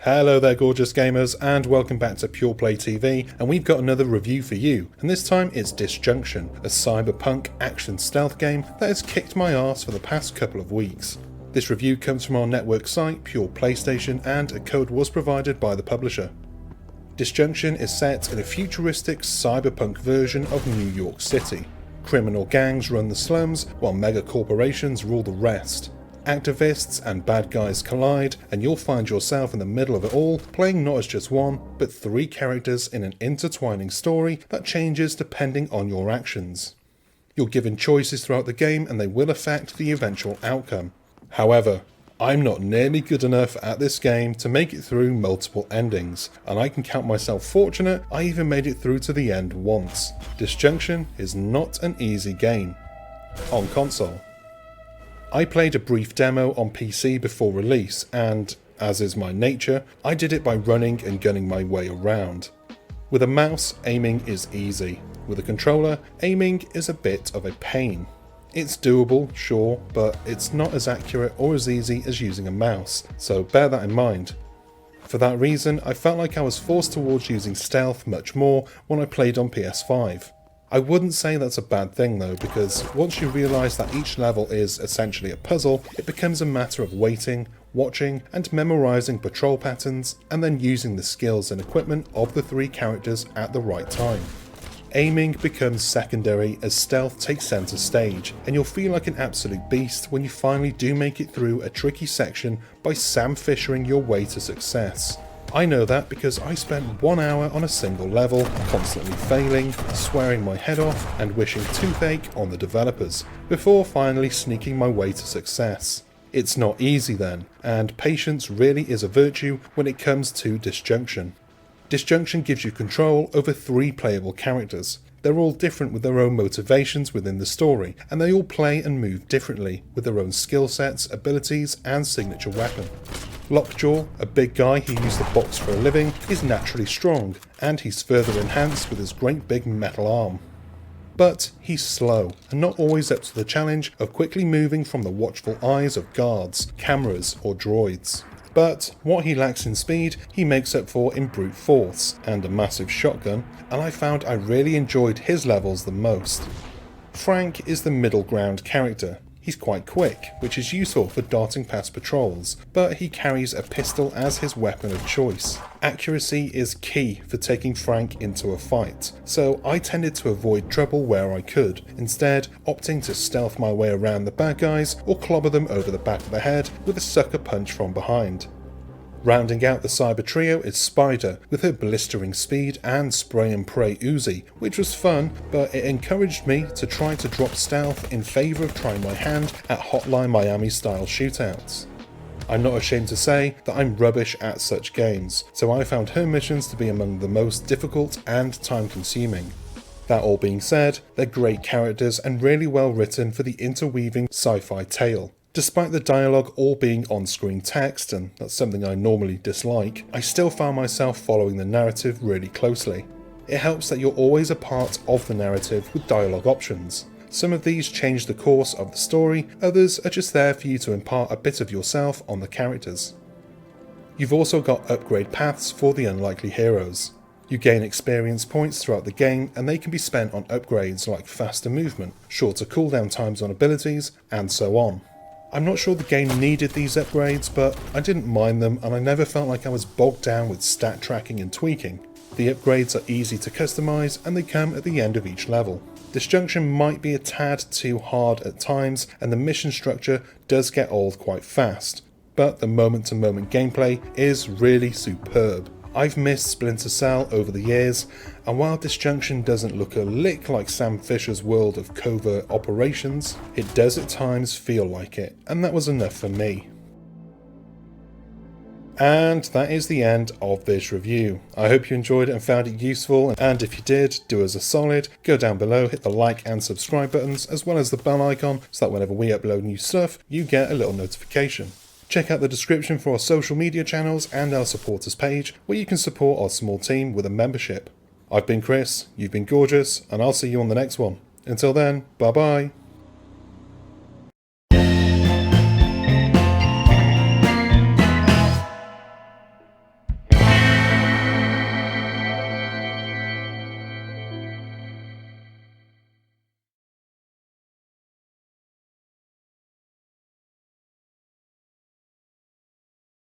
Hello there gorgeous gamers and welcome back to Pure Play TV, and we've got another review for you, and this time it's Disjunction, a cyberpunk action stealth game that has kicked my arse for the past couple of weeks. This review comes from our network site Pure PlayStation and a code was provided by the publisher. Disjunction is set in a futuristic cyberpunk version of New York City. Criminal gangs run the slums while mega corporations rule the rest. Activists and bad guys collide, and you'll find yourself in the middle of it all, playing not as just one, but three characters in an intertwining story that changes depending on your actions. You're given choices throughout the game and they will affect the eventual outcome. However, I'm not nearly good enough at this game to make it through multiple endings, and I can count myself fortunate I even made it through to the end once. Disjunction is not an easy game. On console, I played a brief demo on PC before release and, as is my nature, I did it by running and gunning my way around. With a mouse, aiming is easy. With a controller, aiming is a bit of a pain. It's doable, sure, but it's not as accurate or as easy as using a mouse, so bear that in mind. For that reason, I felt like I was forced towards using stealth much more when I played on PS5. I wouldn't say that's a bad thing though, because once you realise that each level is essentially a puzzle, it becomes a matter of waiting, watching and memorising patrol patterns and then using the skills and equipment of the three characters at the right time. Aiming becomes secondary as stealth takes centre stage, and you'll feel like an absolute beast when you finally do make it through a tricky section by Sam Fishering your way to success. I know that because I spent 1 hour on a single level, constantly failing, swearing my head off and wishing toothache on the developers, before finally sneaking my way to success. It's not easy then, and patience really is a virtue when it comes to Disjunction. Disjunction gives you control over three playable characters. They're all different with their own motivations within the story, and they all play and move differently with their own skill sets, abilities and signature weapon. Lockjaw, a big guy who uses the box for a living, is naturally strong, and he's further enhanced with his great big metal arm. But he's slow, and not always up to the challenge of quickly moving from the watchful eyes of guards, cameras or droids. But what he lacks in speed, he makes up for in brute force, and a massive shotgun, and I found I really enjoyed his levels the most. Frank is the middle ground character. He's quite quick, which is useful for darting past patrols, but he carries a pistol as his weapon of choice. Accuracy is key for taking Frank into a fight, so I tended to avoid trouble where I could, instead opting to stealth my way around the bad guys or clobber them over the back of the head with a sucker punch from behind. Rounding out the cyber trio is Spider, with her blistering speed and spray and pray Uzi, which was fun, but it encouraged me to try to drop stealth in favour of trying my hand at Hotline Miami style shootouts. I'm not ashamed to say that I'm rubbish at such games, so I found her missions to be among the most difficult and time consuming. That all being said, they're great characters and really well written for the interweaving sci-fi tale. Despite the dialogue all being on-screen text, and that's something I normally dislike, I still found myself following the narrative really closely. It helps that you're always a part of the narrative with dialogue options. Some of these change the course of the story, others are just there for you to impart a bit of yourself on the characters. You've also got upgrade paths for the unlikely heroes. You gain experience points throughout the game and they can be spent on upgrades like faster movement, shorter cooldown times on abilities, and so on. I'm not sure the game needed these upgrades, but I didn't mind them and I never felt like I was bogged down with stat tracking and tweaking. The upgrades are easy to customise and they come at the end of each level. Disjunction might be a tad too hard at times and the mission structure does get old quite fast, but the moment-to-moment gameplay is really superb. I've missed Splinter Cell over the years, and while Disjunction doesn't look a lick like Sam Fisher's world of covert operations, it does at times feel like it, and that was enough for me. And that is the end of this review. I hope you enjoyed it and found it useful, and if you did, do us a solid, go down below, hit the like and subscribe buttons, as well as the bell icon, so that whenever we upload new stuff, you get a little notification. Check out the description for our social media channels and our supporters page, where you can support our small team with a membership. I've been Chris, you've been gorgeous, and I'll see you on the next one. Until then, bye bye.